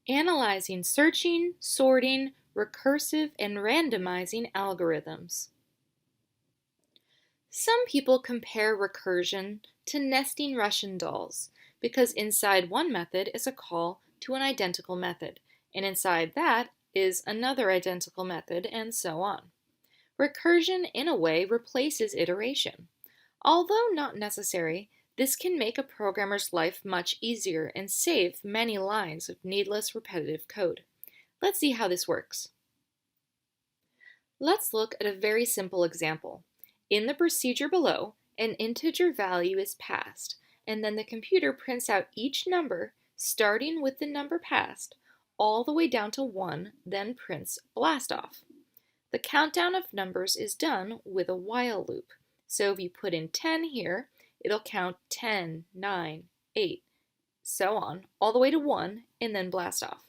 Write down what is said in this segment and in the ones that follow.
Analyzing searching, sorting, recursive, and randomizing algorithms. Some people compare recursion to nesting Russian dolls because inside one method is a call to an identical method, and inside that is another identical method, and so on. Recursion, in a way, replaces iteration. Although not necessary, this can make a programmer's life much easier and save many lines of needless repetitive code. Let's see how this works. Let's look at a very simple example. In the procedure below, an integer value is passed, and then the computer prints out each number, starting with the number passed, all the way down to 1, then prints blast off. The countdown of numbers is done with a while loop. So if you put in 10 here, it'll count 10, 9, 8, so on, all the way to 1, and then blast off.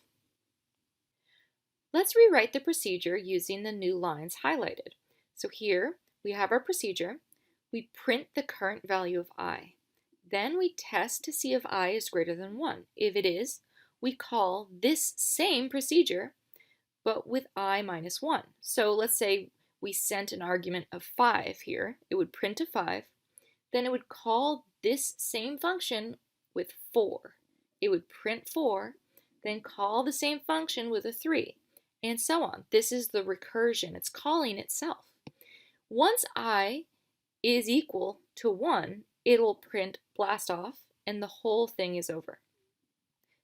Let's rewrite the procedure using the new lines highlighted. So here we have our procedure. We print the current value of I. Then we test to see if I is greater than 1. If it is, we call this same procedure, but with I minus 1. So let's say we sent an argument of 5 here. It would print a 5. Then it would call this same function with 4. It would print 4, then call the same function with a 3, and so on. This is the recursion. It's calling itself. Once I is equal to 1, it'll print blast off, and the whole thing is over.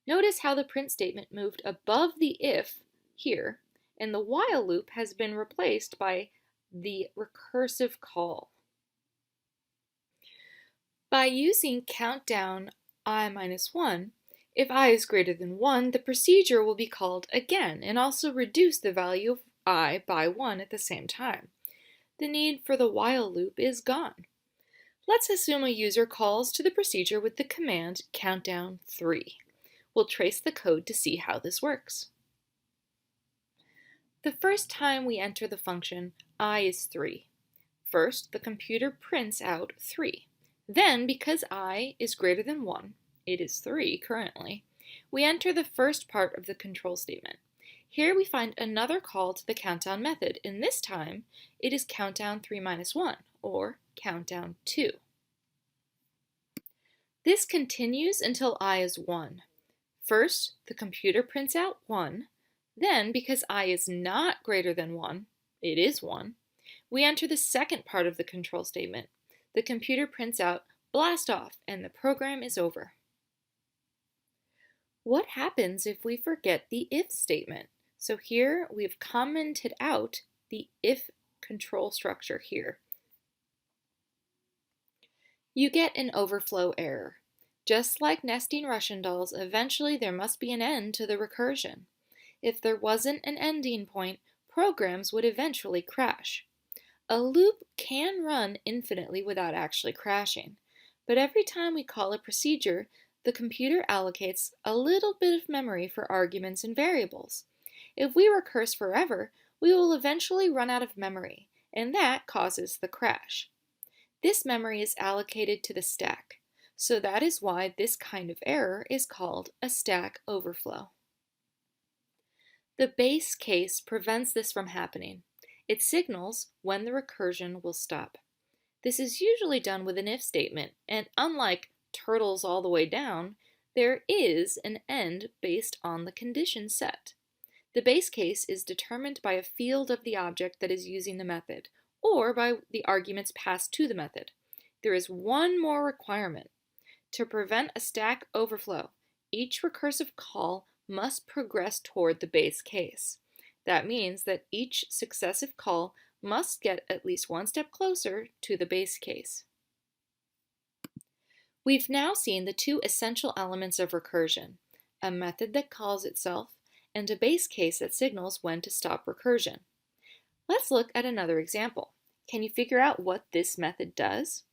Notice how the print statement moved above the if here, and the while loop has been replaced by the recursive call. By using countdown I minus 1, if I is greater than 1, the procedure will be called again and also reduce the value of I by 1 at the same time. The need for the while loop is gone. Let's assume a user calls to the procedure with the command countdown 3. We'll trace the code to see how this works. The first time we enter the function I is 3. First, the computer prints out 3. Then, because I is greater than 1, it is 3 currently, we enter the first part of the control statement. Here we find another call to the countdown method, and this time it is countdown 3 minus 1, or countdown 2. This continues until I is 1. First, the computer prints out 1. Then, because I is not greater than 1, it is 1, we enter the second part of the control statement. The computer prints out blast off, and the program is over. What happens if we forget the if statement? So here we've commented out the if control structure here. You get an overflow error. Just like nesting Russian dolls, eventually there must be an end to the recursion. If there wasn't an ending point, programs would eventually crash. A loop can run infinitely without actually crashing, but every time we call a procedure, the computer allocates a little bit of memory for arguments and variables. If we recurse forever, we will eventually run out of memory, and that causes the crash. This memory is allocated to the stack, so that is why this kind of error is called a stack overflow. The base case prevents this from happening. It signals when the recursion will stop. This is usually done with an if statement, and unlike turtles all the way down, there is an end based on the condition set. The base case is determined by a field of the object that is using the method, or by the arguments passed to the method. There is one more requirement. To prevent a stack overflow, each recursive call must progress toward the base case. That means that each successive call must get at least one step closer to the base case. We've now seen the two essential elements of recursion, a method that calls itself and a base case that signals when to stop recursion. Let's look at another example. Can you figure out what this method does?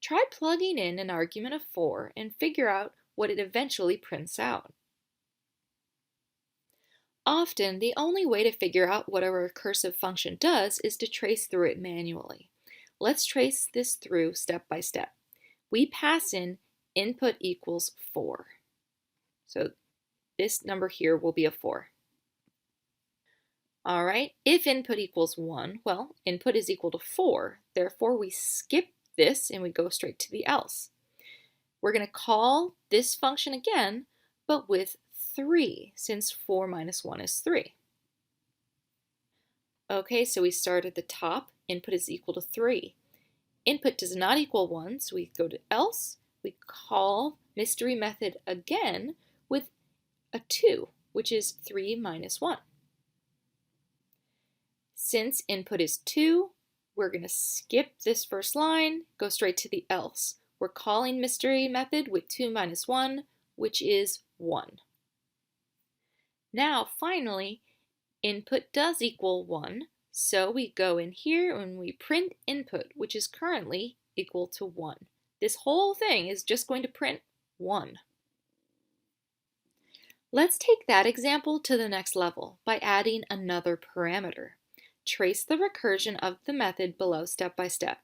Try plugging in an argument of 4 and figure out what it eventually prints out. Often, the only way to figure out what a recursive function does is to trace through it manually. Let's trace this through step by step. We pass in input equals 4. So this number here will be a 4. All right, if input equals 1, well, input is equal to 4. Therefore, we skip this and we go straight to the else. We're going to call this function again, but with 3, since 4 minus 1 is 3. Okay, so we start at the top. Input is equal to 3. Input does not equal 1, so we go to else. We call mystery method again with a 2, which is 3 minus 1. Since input is 2, we're going to skip this first line, go straight to the else. We're calling mystery method with 2 minus 1, which is 1. Now, finally, input does equal 1, so we go in here and we print input, which is currently equal to 1. This whole thing is just going to print 1. Let's take that example to the next level by adding another parameter. Trace the recursion of the method below step by step.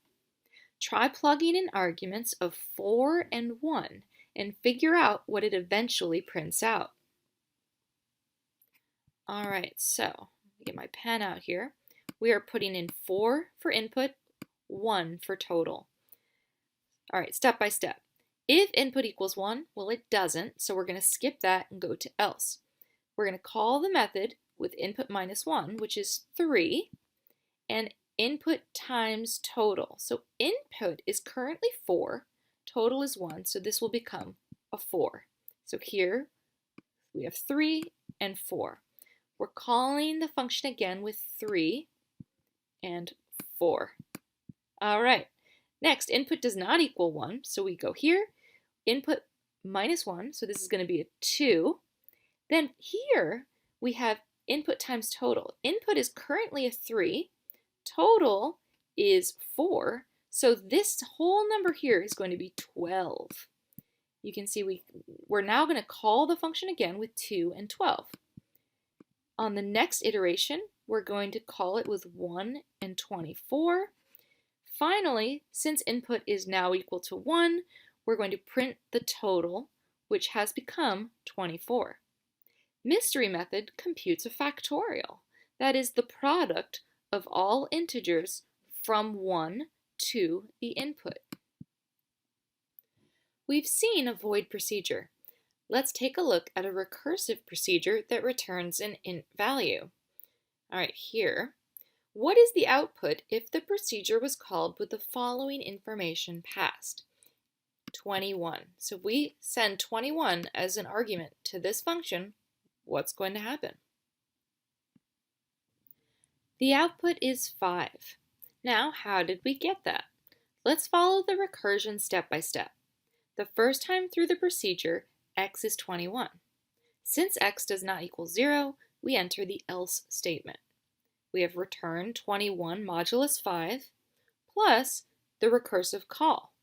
Try plugging in arguments of 4 and 1 and figure out what it eventually prints out. All right, so get my pen out here. We are putting in 4 for input, 1 for total. All right, step by step. If input equals 1, well, it doesn't, so we're going to skip that and go to else. We're going to call the method with input minus 1, which is 3, and input times total. So input is currently 4, total is 1, so this will become a 4. So here we have 3 and 4. We're calling the function again with 3 and 4. All right, next, input does not equal 1, so we go here, input minus 1, so this is going to be a 2. Then here we have input times total. Input is currently a 3, total is 4, so this whole number here is going to be 12. You can see we're now going to call the function again with 2 and 12. On the next iteration, we're going to call it with 1 and 24. Finally, since input is now equal to 1, we're going to print the total, which has become 24. Mystery method computes a factorial, that is the product of all integers from 1 to the input. We've seen a void procedure. Let's take a look at a recursive procedure that returns an int value. All right, here. What is the output if the procedure was called with the following information passed? 21. So if we send 21 as an argument to this function, what's going to happen? The output is 5. Now, how did we get that? Let's follow the recursion step by step. The first time through the procedure, x is 21. Since x does not equal 0, we enter the else statement. We have returned 21 modulus 5 plus the recursive call.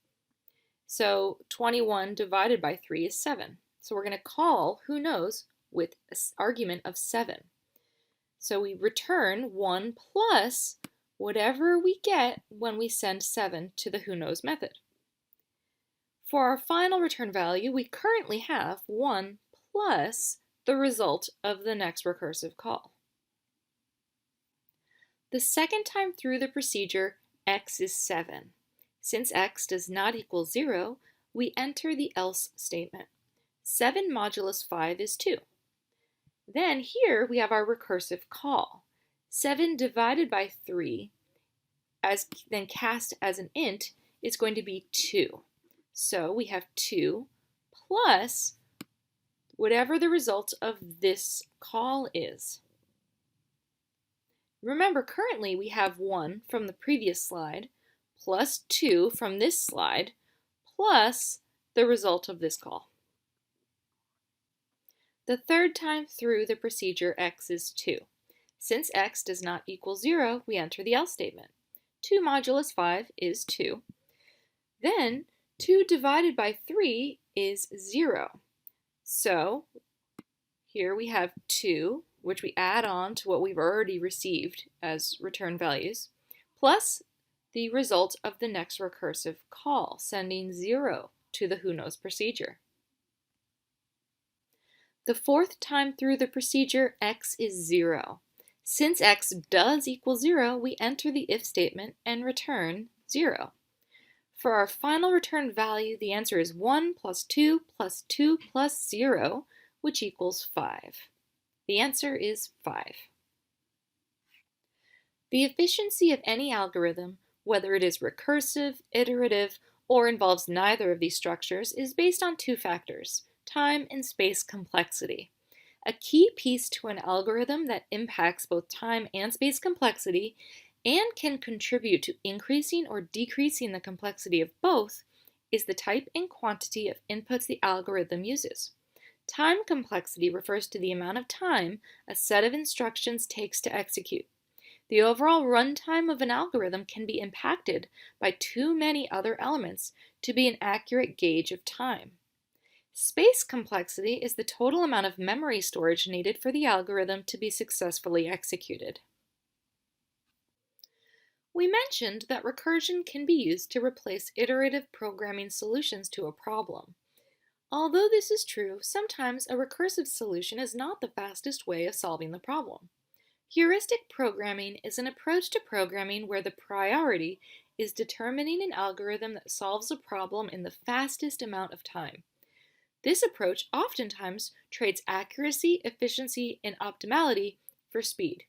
So 21 divided by 3 is 7. So we're going to call who knows with an argument of 7. So we return 1 plus whatever we get when we send 7 to the who knows method. For our final return value, we currently have 1 plus the result of the next recursive call. The second time through the procedure, x is 7. Since x does not equal 0, we enter the else statement. 7 modulus 5 is 2. Then here we have our recursive call. 7 divided by 3, then cast as an int, is going to be 2. So we have 2 plus whatever the result of this call is. Remember, currently we have 1 from the previous slide, plus 2 from this slide, plus the result of this call. The third time through the procedure, x is 2. Since x does not equal 0, we enter the else statement. 2 modulus 5 is 2. Then 2 divided by 3 is 0. So here we have 2, which we add on to what we've already received as return values, plus the result of the next recursive call, sending 0 to the who knows procedure. The fourth time through the procedure, x is 0. Since x does equal 0, we enter the if statement and return 0. For our final return value, the answer is 1 plus 2 plus 2 plus 0, which equals 5. The answer is 5. The efficiency of any algorithm, whether it is recursive, iterative, or involves neither of these structures, is based on two factors: time and space complexity. A key piece to an algorithm that impacts both time and space complexity and can contribute to increasing or decreasing the complexity of both is the type and quantity of inputs the algorithm uses. Time complexity refers to the amount of time a set of instructions takes to execute. The overall runtime of an algorithm can be impacted by too many other elements to be an accurate gauge of time. Space complexity is the total amount of memory storage needed for the algorithm to be successfully executed. We mentioned that recursion can be used to replace iterative programming solutions to a problem. Although this is true, sometimes a recursive solution is not the fastest way of solving the problem. Heuristic programming is an approach to programming where the priority is determining an algorithm that solves a problem in the fastest amount of time. This approach oftentimes trades accuracy, efficiency, and optimality for speed.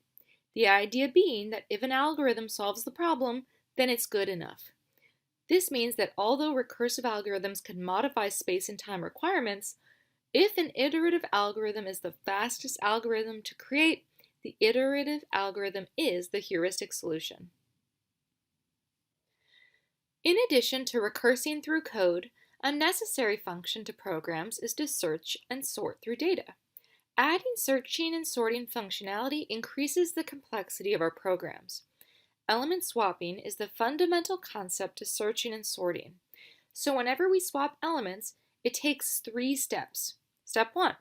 The idea being that if an algorithm solves the problem, then it's good enough. This means that although recursive algorithms can modify space and time requirements, if an iterative algorithm is the fastest algorithm to create, the iterative algorithm is the heuristic solution. In addition to recursing through code, a necessary function to programs is to search and sort through data. Adding searching and sorting functionality increases the complexity of our programs. Element swapping is the fundamental concept to searching and sorting. So whenever we swap elements, it takes 3 steps. Step 1,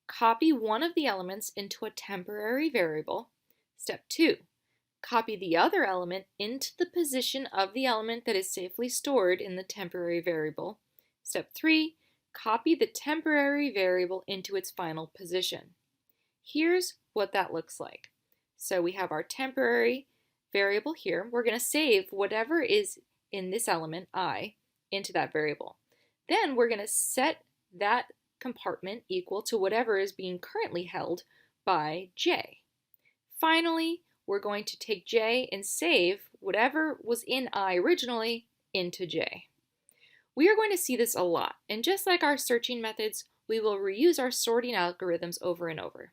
copy one of the elements into a temporary variable. Step 2, copy the other element into the position of the element that is safely stored in the temporary variable. Step 3, copy the temporary variable into its final position. Here's what that looks like. So we have our temporary variable here. We're going to save whatever is in this element, I, into that variable. Then we're going to set that compartment equal to whatever is being currently held by J. Finally, we're going to take J and save whatever was in I originally into J. We are going to see this a lot, and just like our searching methods, we will reuse our sorting algorithms over and over.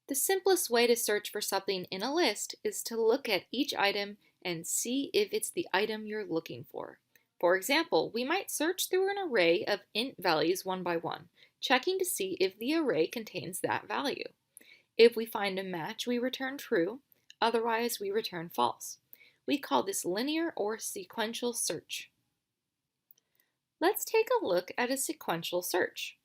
The simplest way to search for something in a list is to look at each item and see if it's the item you're looking for. For example, we might search through an array of int values one by one, checking to see if the array contains that value. If we find a match, we return true, otherwise we return false. We call this linear or sequential search. Let's take a look at a sequential search.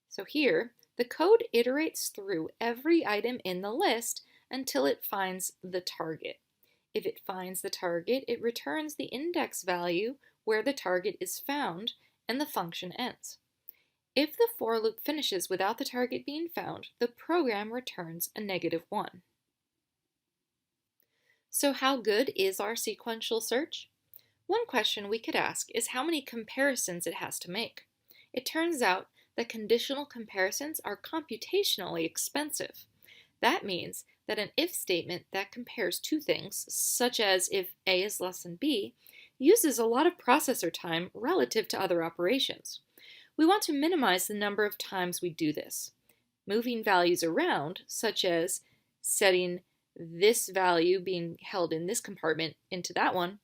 So here, the code iterates through every item in the list until it finds the target. If it finds the target, it returns the index value where the target is found, and the function ends. If the for loop finishes without the target being found, the program returns a -1. So how good is our sequential search? One question we could ask is how many comparisons it has to make. It turns out that conditional comparisons are computationally expensive. That means that an if statement that compares two things, such as if A is less than B, uses a lot of processor time relative to other operations. We want to minimize the number of times we do this. Moving values around, such as setting this value being held in this compartment into that one,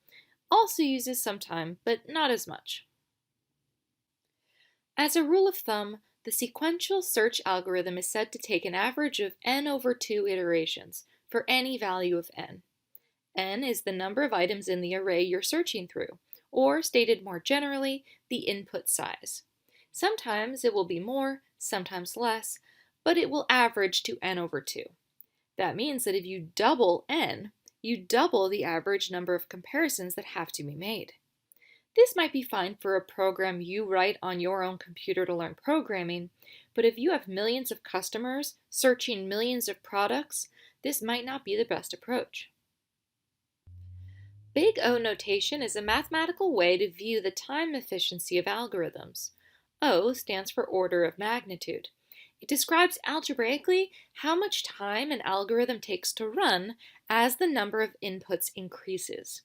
also uses some time, but not as much. As a rule of thumb, the sequential search algorithm is said to take an average of n/2 iterations for any value of n. N is the number of items in the array you're searching through, or stated more generally, the input size. Sometimes it will be more, sometimes less, but it will average to n/2. That means that if you double n, you double the average number of comparisons that have to be made. This might be fine for a program you write on your own computer to learn programming, but if you have millions of customers searching millions of products, this might not be the best approach. Big O notation is a mathematical way to view the time efficiency of algorithms. O stands for order of magnitude. It describes algebraically how much time an algorithm takes to run as the number of inputs increases.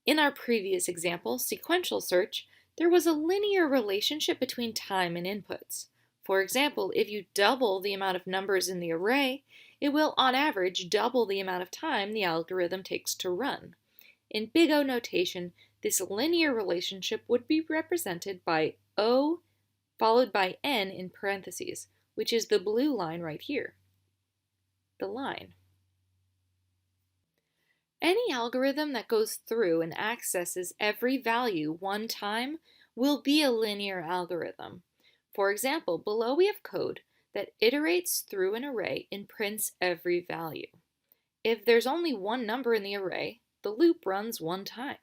In our previous example, sequential search, there was a linear relationship between time and inputs. For example, if you double the amount of numbers in the array, it will on average double the amount of time the algorithm takes to run. In Big O notation, this linear relationship would be represented by O followed by N in parentheses, which is the blue line right here. The line. Any algorithm that goes through and accesses every value one time will be a linear algorithm. For example, below we have code that iterates through an array and prints every value. If there's only one number in the array, the loop runs one time.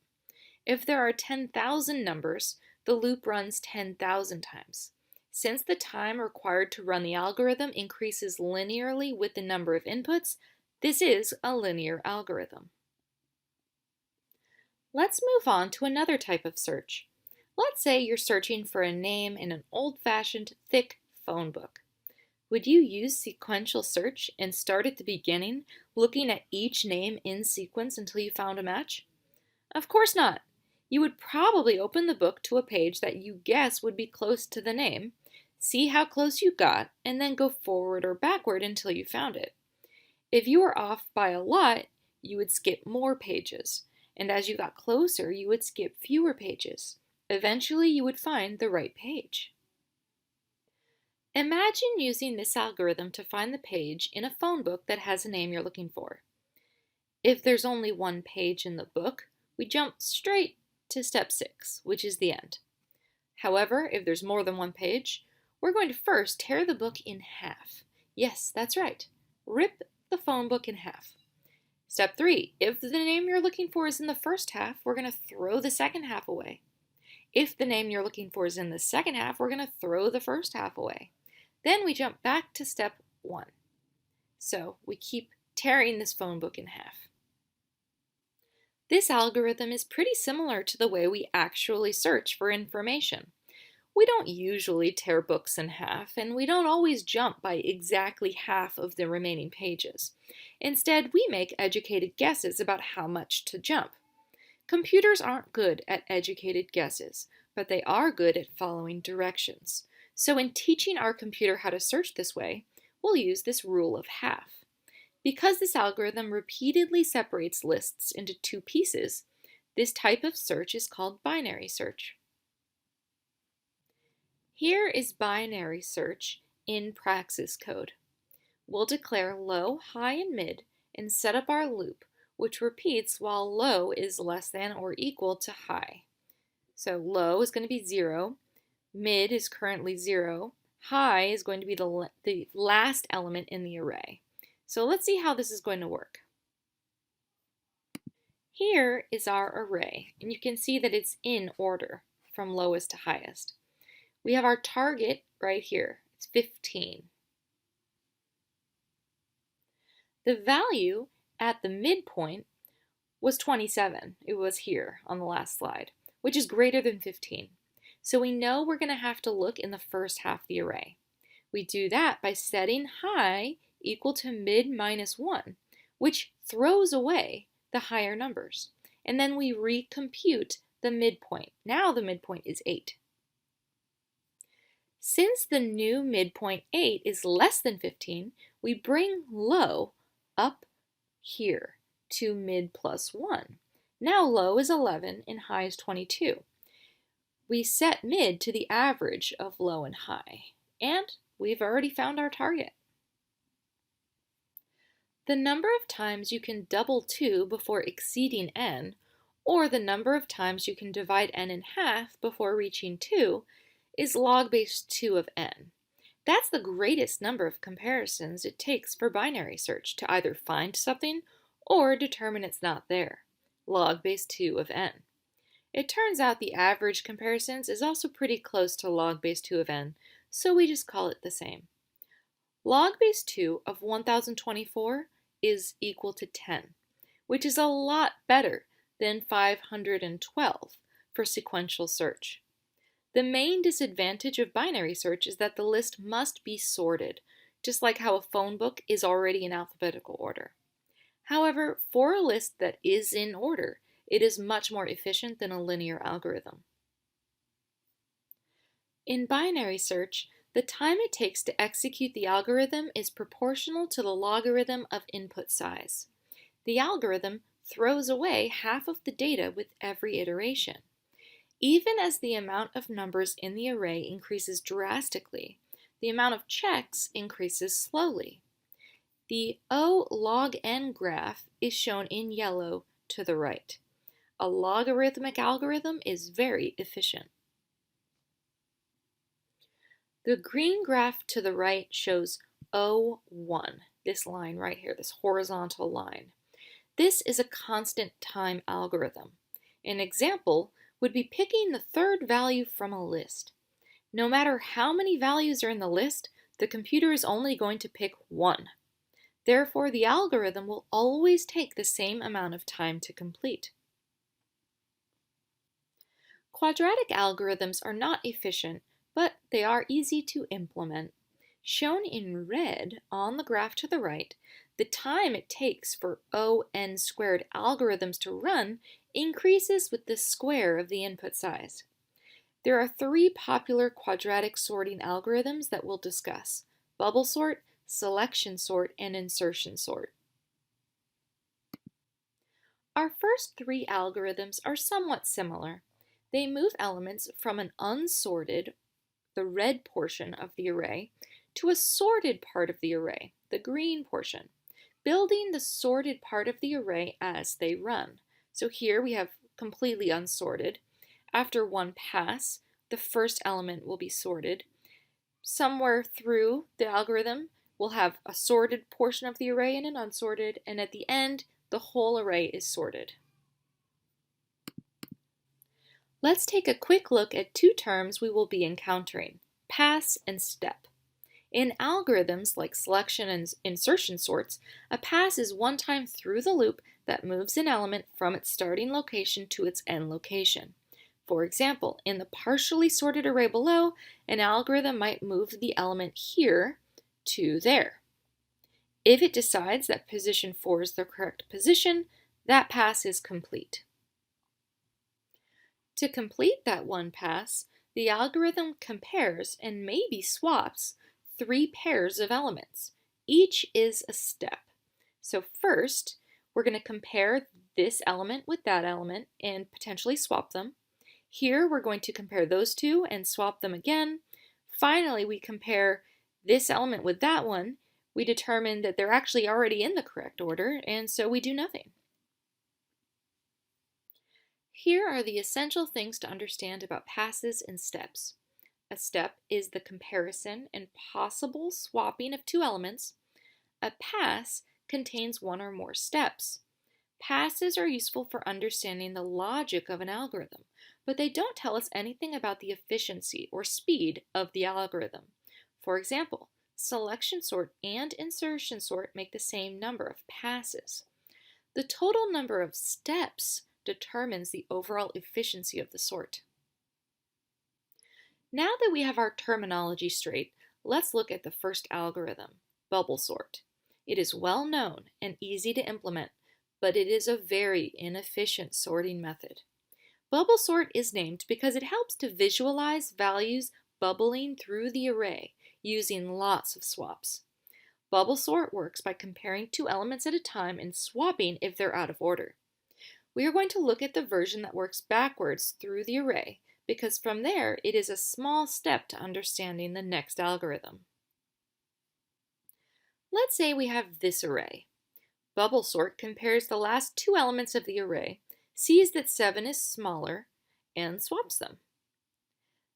If there are 10,000 numbers, the loop runs 10,000 times. Since the time required to run the algorithm increases linearly with the number of inputs, this is a linear algorithm. Let's move on to another type of search. Let's say you're searching for a name in an old-fashioned, thick phone book. Would you use sequential search and start at the beginning, looking at each name in sequence until you found a match? Of course not. You would probably open the book to a page that you guess would be close to the name, see how close you got, and then go forward or backward until you found it. If you were off by a lot, you would skip more pages, and as you got closer, you would skip fewer pages. Eventually, you would find the right page. Imagine using this algorithm to find the page in a phone book that has a name you're looking for. If there's only one page in the book, we jump straight to step 6, which is the end. However, if there's more than one page, we're going to first tear the book in half. Yes, that's right. Rip the phone book in half. Step 3, if the name you're looking for is in the first half, we're going to throw the second half away. If the name you're looking for is in the second half, we're going to throw the first half away. Then we jump back to step 1. So we keep tearing this phone book in half. This algorithm is pretty similar to the way we actually search for information. We don't usually tear books in half, and we don't always jump by exactly half of the remaining pages. Instead, we make educated guesses about how much to jump. Computers aren't good at educated guesses, but they are good at following directions. So in teaching our computer how to search this way, we'll use this rule of half. Because this algorithm repeatedly separates lists into two pieces, this type of search is called binary search. Here is binary search in Praxis code. We'll declare low, high, and mid and set up our loop, which repeats while low is less than or equal to high. So low is going to be 0, mid is currently 0, high is going to be the last element in the array. So let's see how this is going to work. Here is our array, and you can see that it's in order from lowest to highest. We have our target right here. It's 15. The value at the midpoint was 27. It was here on the last slide, which is greater than 15. So we know we're going to have to look in the first half of the array. We do that by setting high equal to mid minus 1, which throws away the higher numbers. And then we recompute the midpoint. Now the midpoint is 8. Since the new midpoint 8 is less than 15, we bring low up here to mid plus 1. Now low is 11 and high is 22. We set mid to the average of low and high, and we've already found our target. The number of times you can double 2 before exceeding n, or the number of times you can divide n in half before reaching 2, is log base 2 of n. That's the greatest number of comparisons it takes for binary search to either find something or determine it's not there. Log base 2 of n. It turns out the average comparisons is also pretty close to log base 2 of n, so we just call it the same. Log base 2 of 1024 is equal to 10, which is a lot better than 512 for sequential search. The main disadvantage of binary search is that the list must be sorted, just like how a phone book is already in alphabetical order. However, for a list that is in order, it is much more efficient than a linear algorithm. In binary search, the time it takes to execute the algorithm is proportional to the logarithm of input size. The algorithm throws away half of the data with every iteration. Even as the amount of numbers in the array increases drastically, the amount of checks increases slowly. The O log n graph is shown in yellow to the right. A logarithmic algorithm is very efficient. The green graph to the right shows O1, this line right here, this horizontal line. This is a constant time algorithm. An example would be picking the third value from a list. No matter how many values are in the list, the computer is only going to pick one. Therefore, the algorithm will always take the same amount of time to complete. Quadratic algorithms are not efficient, but they are easy to implement. Shown in red on the graph to the right, the time it takes for O(n squared) algorithms to run increases with the square of the input size. There are three popular quadratic sorting algorithms that we'll discuss: bubble sort, selection sort, and insertion sort. Our first three algorithms are somewhat similar. They move elements from an unsorted, the red portion of the array, to a sorted part of the array, the green portion, building the sorted part of the array as they run. So here we have completely unsorted. After one pass, the first element will be sorted. Somewhere through the algorithm, we'll have a sorted portion of the array and an unsorted, and at the end, the whole array is sorted. Let's take a quick look at two terms we will be encountering: pass and step. In algorithms like selection and insertion sorts, a pass is one time through the loop that moves an element from its starting location to its end location. For example, in the partially sorted array below, an algorithm might move the element here to there. If it decides that position 4 is the correct position, that pass is complete. To complete that one pass, the algorithm compares and maybe swaps three pairs of elements. Each is a step. So first, we're going to compare this element with that element and potentially swap them. Here, we're going to compare those two and swap them again. Finally, we compare this element with that one. We determine that they're actually already in the correct order, and so we do nothing. Here are the essential things to understand about passes and steps. A step is the comparison and possible swapping of two elements. A pass contains one or more steps. Passes are useful for understanding the logic of an algorithm, but they don't tell us anything about the efficiency or speed of the algorithm. For example, selection sort and insertion sort make the same number of passes. The total number of steps determines the overall efficiency of the sort. Now that we have our terminology straight, let's look at the first algorithm, bubble sort. It is well known and easy to implement, but it is a very inefficient sorting method. Bubble sort is named because it helps to visualize values bubbling through the array using lots of swaps. Bubble sort works by comparing two elements at a time and swapping if they're out of order. We are going to look at the version that works backwards through the array, because from there it is a small step to understanding the next algorithm. Let's say we have this array. Bubble sort compares the last two elements of the array, sees that 7 is smaller, and swaps them.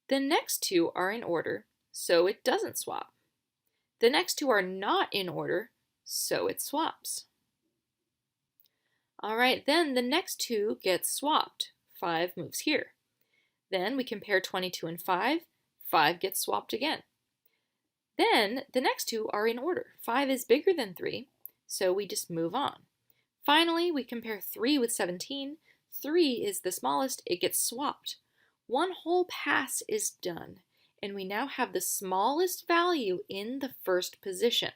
The next two are in order, so it doesn't swap. The next two are not in order, so it swaps. Alright, then the next two get swapped. 5 moves here. Then we compare 22 and 5, 5 gets swapped again. Then the next two are in order. 5 is bigger than 3, so we just move on. Finally, we compare 3 with 17. 3 is the smallest, it gets swapped. One whole pass is done, and we now have the smallest value in the first position.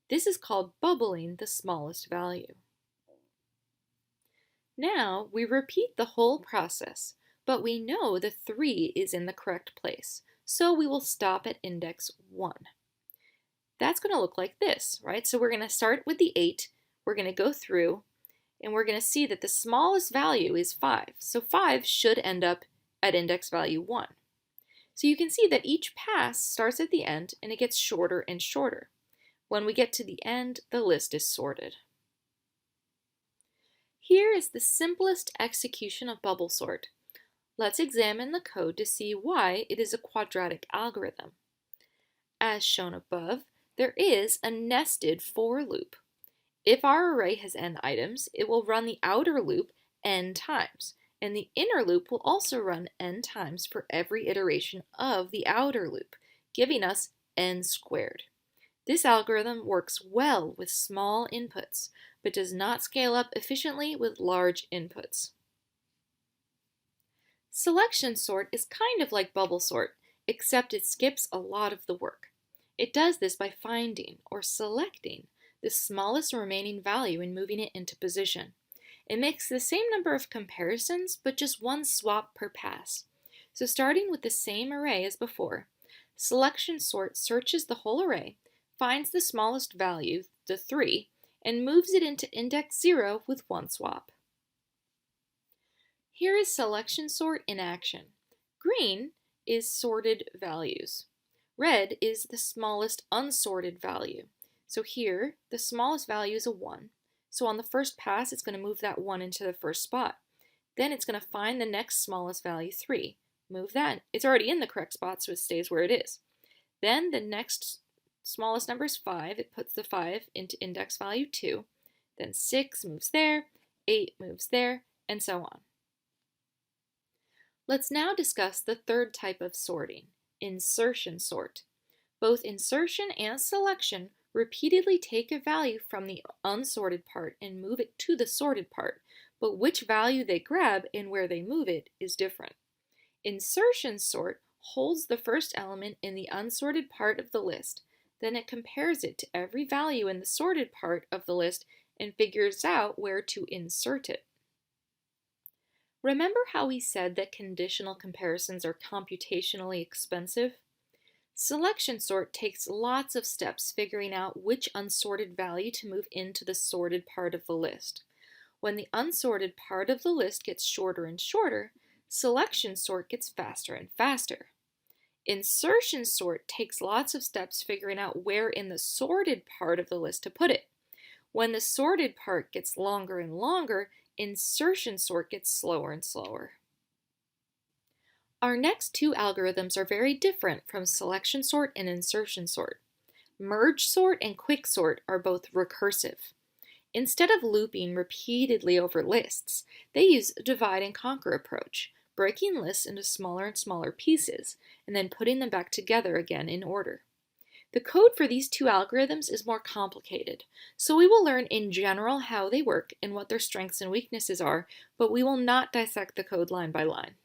This is called bubbling the smallest value. Now we repeat the whole process, but we know the 3 is in the correct place, so we will stop at index 1. That's going to look like this, right? So we're going to start with the 8, we're going to go through, and we're going to see that the smallest value is 5. So 5 should end up at index value 1. So you can see that each pass starts at the end and it gets shorter and shorter. When we get to the end, the list is sorted. Here is the simplest execution of bubble sort. Let's examine the code to see why it is a quadratic algorithm. As shown above, there is a nested for loop. If our array has n items, it will run the outer loop n times, and the inner loop will also run n times for every iteration of the outer loop, giving us n squared. This algorithm works well with small inputs, but does not scale up efficiently with large inputs. Selection sort is kind of like bubble sort, except it skips a lot of the work. It does this by finding, or selecting, the smallest remaining value and moving it into position. It makes the same number of comparisons, but just one swap per pass. So starting with the same array as before, selection sort searches the whole array, finds the smallest value, the 3, and moves it into index 0 with one swap. Here is selection sort in action. Green is sorted values. Red is the smallest unsorted value. So here, the smallest value is a 1. So on the first pass, it's going to move that 1 into the first spot. Then it's going to find the next smallest value, 3. Move that. It's already in the correct spot, so it stays where it is. Then the next smallest number is 5. It puts the 5 into index value 2. Then 6 moves there, 8 moves there, and so on. Let's now discuss the third type of sorting, insertion sort. Both insertion and selection repeatedly take a value from the unsorted part and move it to the sorted part, but which value they grab and where they move it is different. Insertion sort holds the first element in the unsorted part of the list, then it compares it to every value in the sorted part of the list and figures out where to insert it. Remember how we said that conditional comparisons are computationally expensive? Selection sort takes lots of steps figuring out which unsorted value to move into the sorted part of the list. When the unsorted part of the list gets shorter and shorter, selection sort gets faster and faster. Insertion sort takes lots of steps figuring out where in the sorted part of the list to put it. When the sorted part gets longer and longer, insertion sort gets slower and slower. Our next two algorithms are very different from selection sort and insertion sort. Merge sort and quick sort are both recursive. Instead of looping repeatedly over lists, they use a divide and conquer approach, breaking lists into smaller and smaller pieces, and then putting them back together again in order. The code for these two algorithms is more complicated, so we will learn in general how they work and what their strengths and weaknesses are, but we will not dissect the code line by line.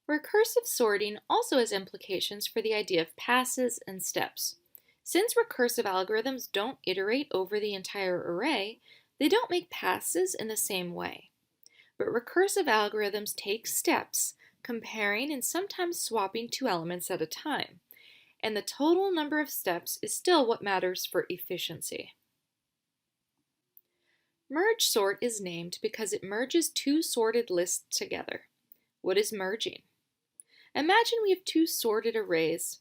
Recursive sorting also has implications for the idea of passes and steps. Since recursive algorithms don't iterate over the entire array, they don't make passes in the same way. But recursive algorithms take steps, comparing and sometimes swapping two elements at a time, and the total number of steps is still what matters for efficiency. Merge sort is named because it merges two sorted lists together. What is merging? Imagine we have two sorted arrays,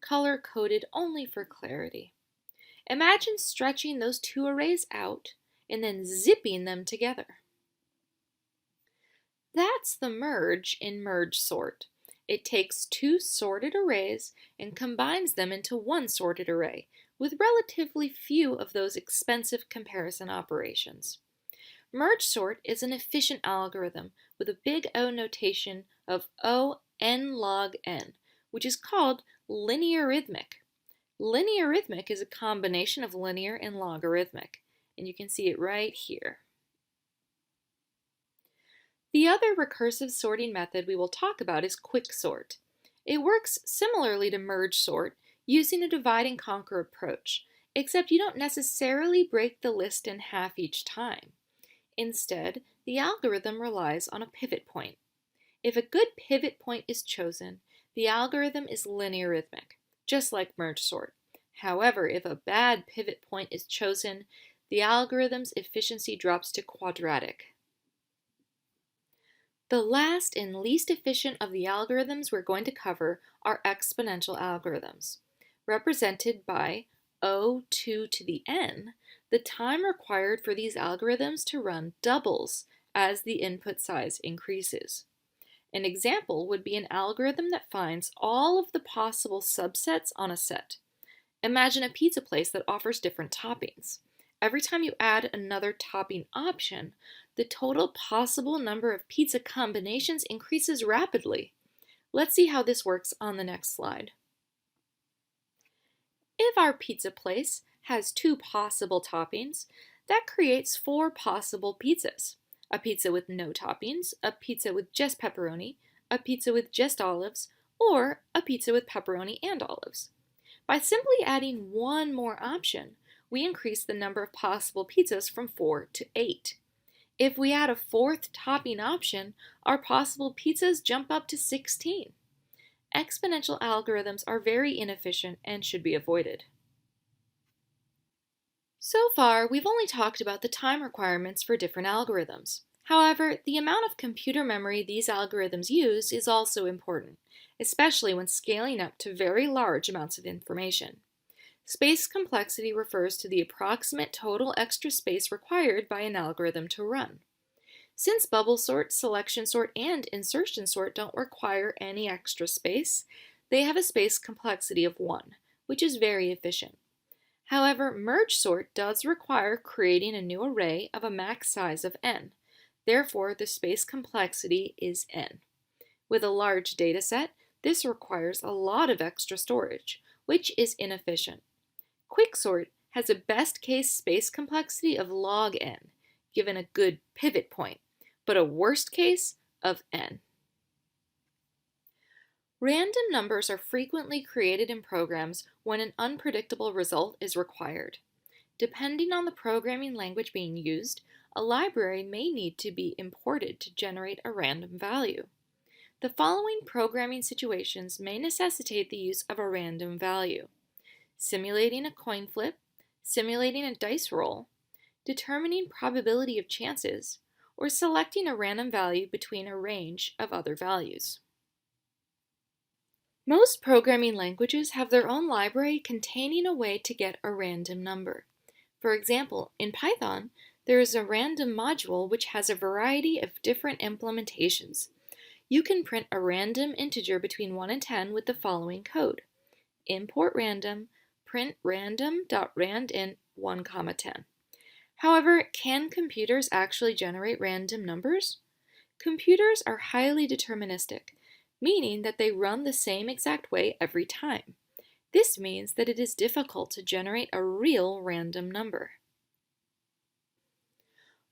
color-coded only for clarity. Imagine stretching those two arrays out and then zipping them together. That's the merge in merge sort. It takes two sorted arrays and combines them into one sorted array, with relatively few of those expensive comparison operations. Merge sort is an efficient algorithm with a big O notation of O n log n, which is called linearithmic. Linearithmic is a combination of linear and logarithmic, and you can see it right here. The other recursive sorting method we will talk about is quicksort. It works similarly to merge sort, using a divide and conquer approach, except you don't necessarily break the list in half each time. Instead, the algorithm relies on a pivot point. If a good pivot point is chosen, the algorithm is linearithmic, just like merge sort. However, if a bad pivot point is chosen, the algorithm's efficiency drops to quadratic. The last and least efficient of the algorithms we're going to cover are exponential algorithms. Represented by O2 to the n, the time required for these algorithms to run doubles as the input size increases. An example would be an algorithm that finds all of the possible subsets on a set. Imagine a pizza place that offers different toppings. Every time you add another topping option, the total possible number of pizza combinations increases rapidly. Let's see how this works on the next slide. If our pizza place has 2 possible toppings, that creates 4 possible pizzas. A pizza with no toppings, a pizza with just pepperoni, a pizza with just olives, or a pizza with pepperoni and olives. By simply adding one more option, we increase the number of possible pizzas from 4 to 8. If we add a 4th topping option, our possible pizzas jump up to 16. Exponential algorithms are very inefficient and should be avoided. So far, we've only talked about the time requirements for different algorithms. However, the amount of computer memory these algorithms use is also important, especially when scaling up to very large amounts of information. Space complexity refers to the approximate total extra space required by an algorithm to run. Since bubble sort, selection sort, and insertion sort don't require any extra space, they have a space complexity of 1, which is very efficient. However, merge sort does require creating a new array of a max size of n. Therefore, the space complexity is n. With a large dataset, this requires a lot of extra storage, which is inefficient. Quicksort has a best-case space complexity of log n, given a good pivot point, but a worst case of n. Random numbers are frequently created in programs when an unpredictable result is required. Depending on the programming language being used, a library may need to be imported to generate a random value. The following programming situations may necessitate the use of a random value: simulating a coin flip, simulating a dice roll, determining probability of chances, or selecting a random value between a range of other values. Most programming languages have their own library containing a way to get a random number. For example, in Python, there is a random module which has a variety of different implementations. You can print a random integer between 1 and 10 with the following code: import random, print random.randint 1, 10. However, can computers actually generate random numbers? Computers are highly deterministic, meaning that they run the same exact way every time. This means that it is difficult to generate a real random number.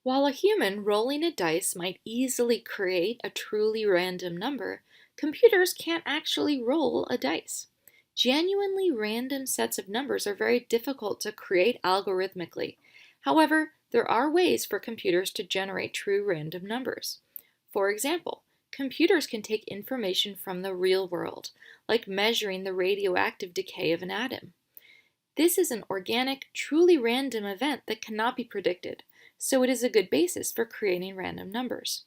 While a human rolling a dice might easily create a truly random number, computers can't actually roll a dice. Genuinely random sets of numbers are very difficult to create algorithmically. However, there are ways for computers to generate true random numbers. For example, computers can take information from the real world, like measuring the radioactive decay of an atom. This is an organic, truly random event that cannot be predicted, so it is a good basis for creating random numbers.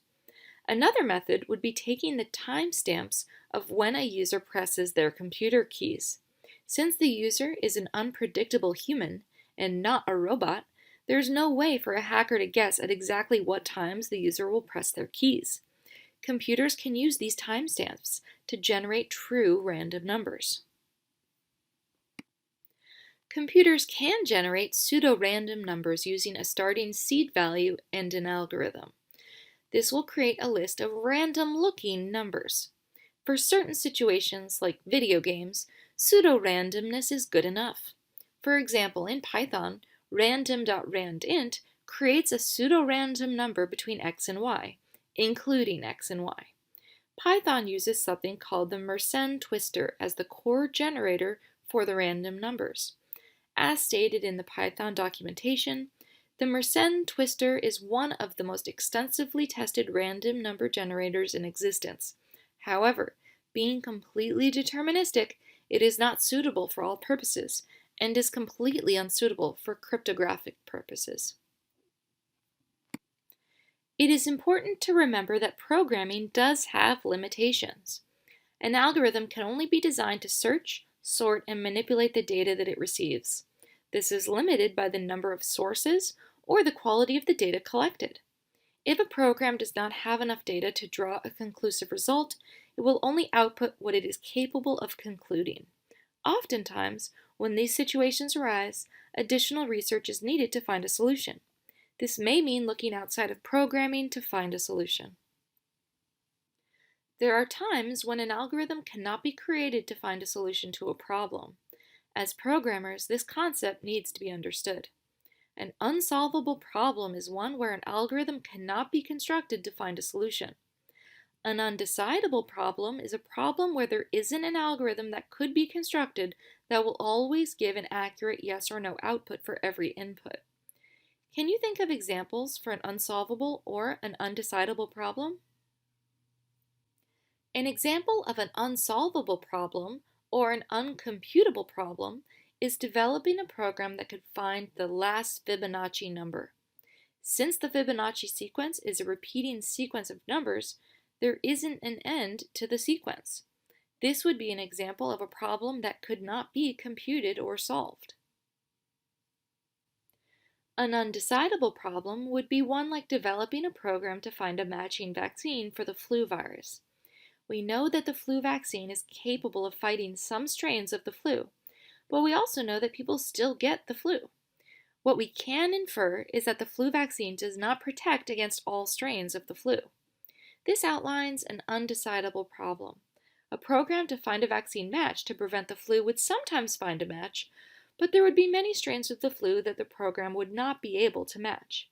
Another method would be taking the timestamps of when a user presses their computer keys. Since the user is an unpredictable human and not a robot, there's no way for a hacker to guess at exactly what times the user will press their keys. Computers can use these timestamps to generate true random numbers. Computers can generate pseudorandom numbers using a starting seed value and an algorithm. This will create a list of random-looking numbers. For certain situations, like video games, pseudo-randomness is good enough. For example, in Python, random.randint creates a pseudo-random number between x and y, including x and y. Python uses something called the Mersenne twister as the core generator for the random numbers. As stated in the Python documentation, the Mersenne twister is one of the most extensively tested random number generators in existence. However, being completely deterministic, it is not suitable for all purposes and is completely unsuitable for cryptographic purposes. It is important to remember that programming does have limitations. An algorithm can only be designed to search, sort, and manipulate the data that it receives. This is limited by the number of sources or the quality of the data collected. If a program does not have enough data to draw a conclusive result, it will only output what it is capable of concluding. Oftentimes, when these situations arise, additional research is needed to find a solution. This may mean looking outside of programming to find a solution. There are times when an algorithm cannot be created to find a solution to a problem. As programmers, this concept needs to be understood. An unsolvable problem is one where an algorithm cannot be constructed to find a solution. An undecidable problem is a problem where there isn't an algorithm that could be constructed that will always give an accurate yes or no output for every input. Can you think of examples for an unsolvable or an undecidable problem? An example of an unsolvable problem or an uncomputable problem is developing a program that could find the last Fibonacci number. Since the Fibonacci sequence is a repeating sequence of numbers, there isn't an end to the sequence. This would be an example of a problem that could not be computed or solved. An undecidable problem would be one like developing a program to find a matching vaccine for the flu virus. We know that the flu vaccine is capable of fighting some strains of the flu, but we also know that people still get the flu. What we can infer is that the flu vaccine does not protect against all strains of the flu. This outlines an undecidable problem. A program to find a vaccine match to prevent the flu would sometimes find a match, but there would be many strains of the flu that the program would not be able to match.